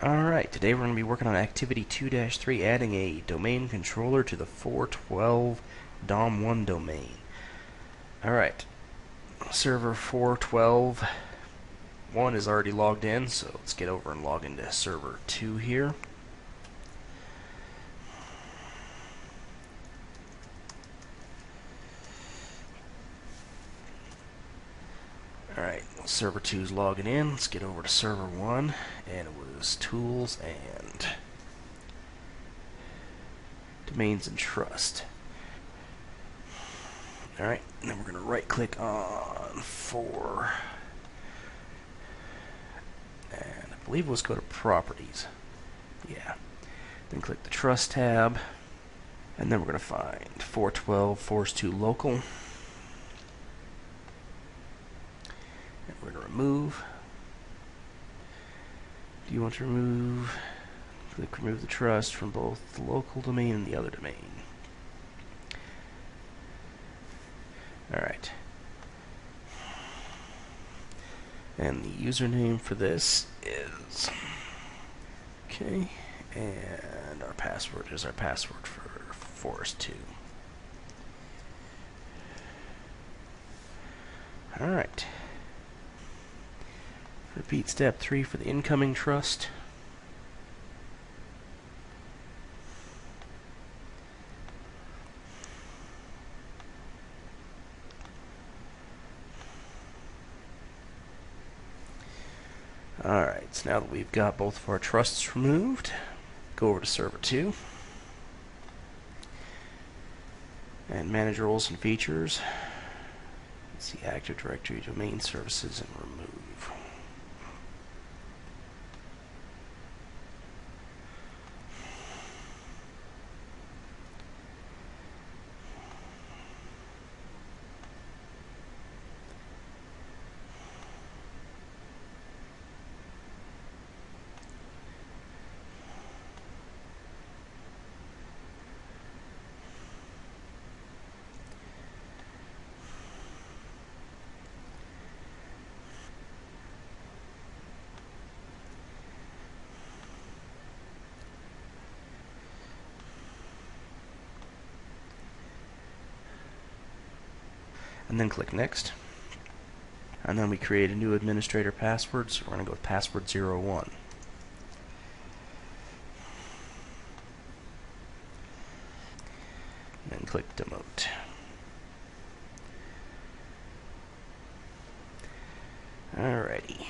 Alright, today we're going to be working on activity 2-3, adding a domain controller to the 412 DOM1 domain. Alright, server 412 1 is already logged in, so let's get over and log into server 2 here. Alright, server 2 is logging in. Let's get over to server 1, and it was tools and domains and trust. Alright, and then we're going to right click on 4, and I believe let's go to properties. Yeah. Then click the trust tab, and then we're going to find 412 force2 local. And we're going to remove. Do you want to remove? Click remove the trust from both the local domain and the other domain. Alright. And the username for this is okay, and our password is our password for force2. Alright. Repeat step 3 for the incoming trust. Alright, so now that we've got both of our trusts removed, go over to server 2 and manage roles and features. Let's see, Active Directory, domain services, and remove. And then click Next. And then we create a new administrator password, so we're going to go with password 01. And then click Demote. Alrighty.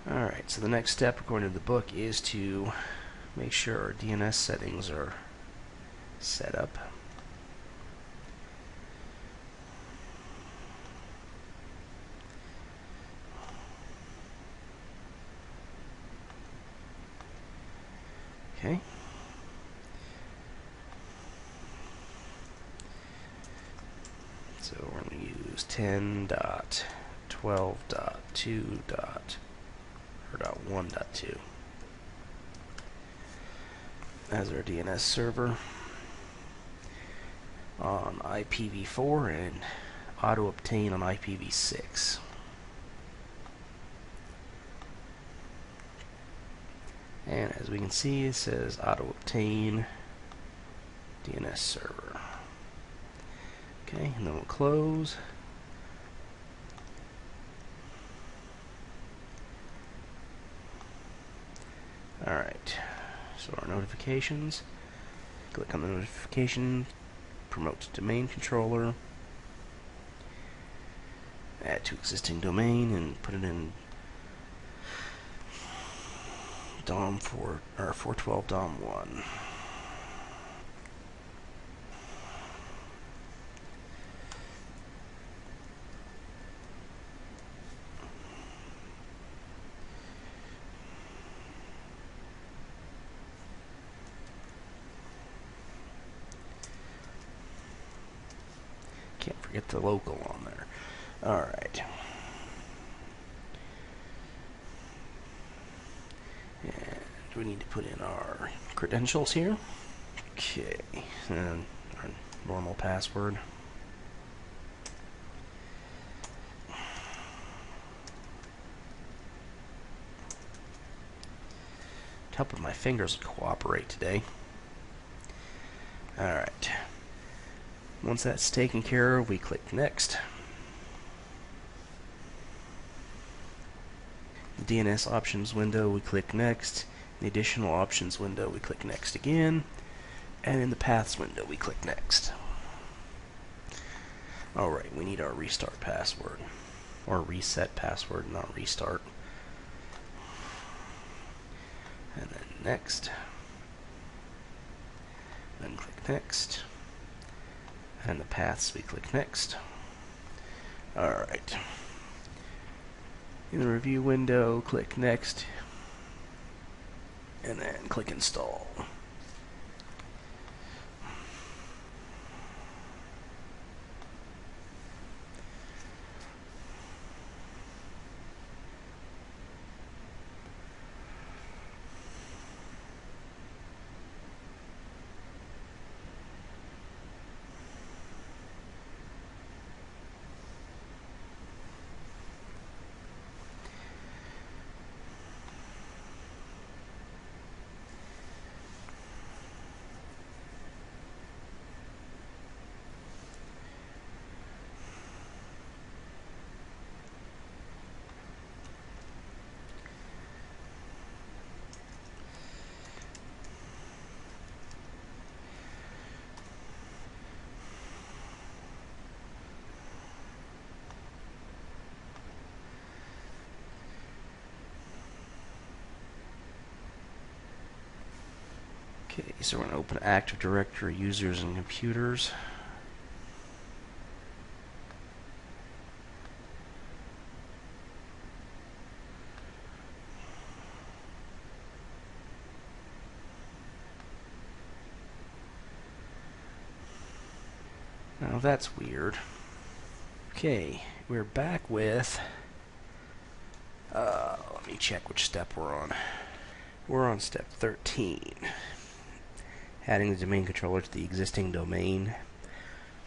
Alright, so the next step according to the book is to make sure our DNS settings are set up. Okay. So we're going to use 10.12.2.1.2 as our DNS server on IPv4 and auto obtain on IPv6. And as we can see, it says auto obtain DNS server. Okay, and then we'll close. Alright, so our notifications. Click on the notification, promote domain controller, add to existing domain, and put it in DOM 4 or 412 DOM 1. Can't forget the local on there. Alright. And we need to put in our credentials here. Okay. And our normal password. Helping my fingers cooperate today. Alright. Once that's taken care of, we click Next. The DNS options window, we click Next. In the additional options window, we click Next again. And in the paths window, we click Next. Alright, we need our restart password. Or reset password, not restart. And then Next. Then click Next. And the paths, we click Next. Alright. In the review window, click Next. And then click Install. Okay, so we're going to open Active Directory users and computers. Now that's weird. Okay, we're back with... let me check which step we're on. We're on step 13. Adding the domain controller to the existing domain,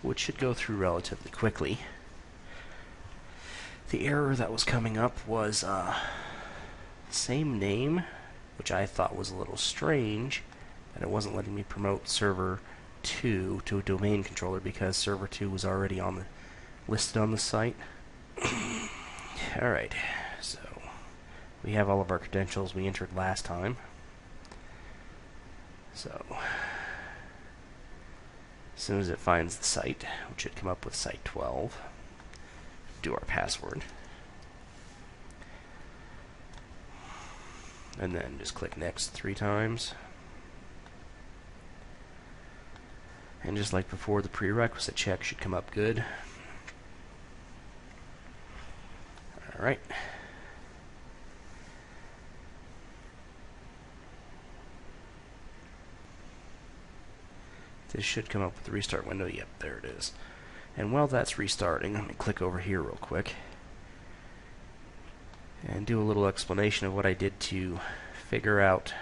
which should go through relatively quickly. The error that was coming up was same name, which I thought was a little strange, that it wasn't letting me promote server 2 to a domain controller because server 2 was already listed on the site. Alright, so we have all of our credentials we entered last time. So, as soon as it finds the site, which should come up with site 12, do our password. And then just click Next 3 times. And just like before, the prerequisite check should come up good. Alright. This should come up with the restart window. Yep, there it is. And while that's restarting, let me click over here real quick and do a little explanation of what I did to figure out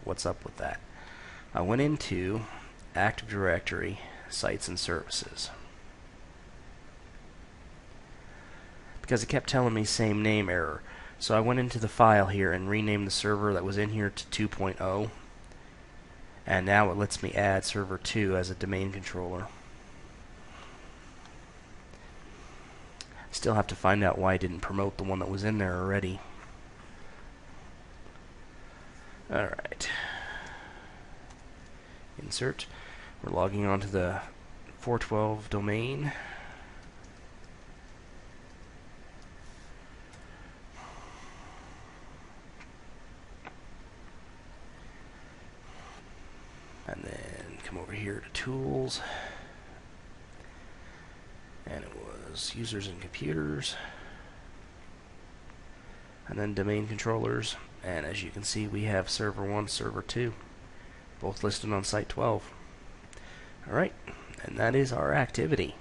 what's up with that. I went into Active Directory, Sites and Services, because it kept telling me same name error. So I went into the file here and renamed the server that was in here to 2.0. And now it lets me add server 2 as a domain controller. Still have to find out why I didn't promote the one that was in there already. Alright. Insert. We're logging onto the 412 domain. And then come over here to Tools. And it was Users and Computers. And then Domain Controllers. And as you can see, we have Server 1, Server 2. Both listed on Site 12. Alright, and that is our activity.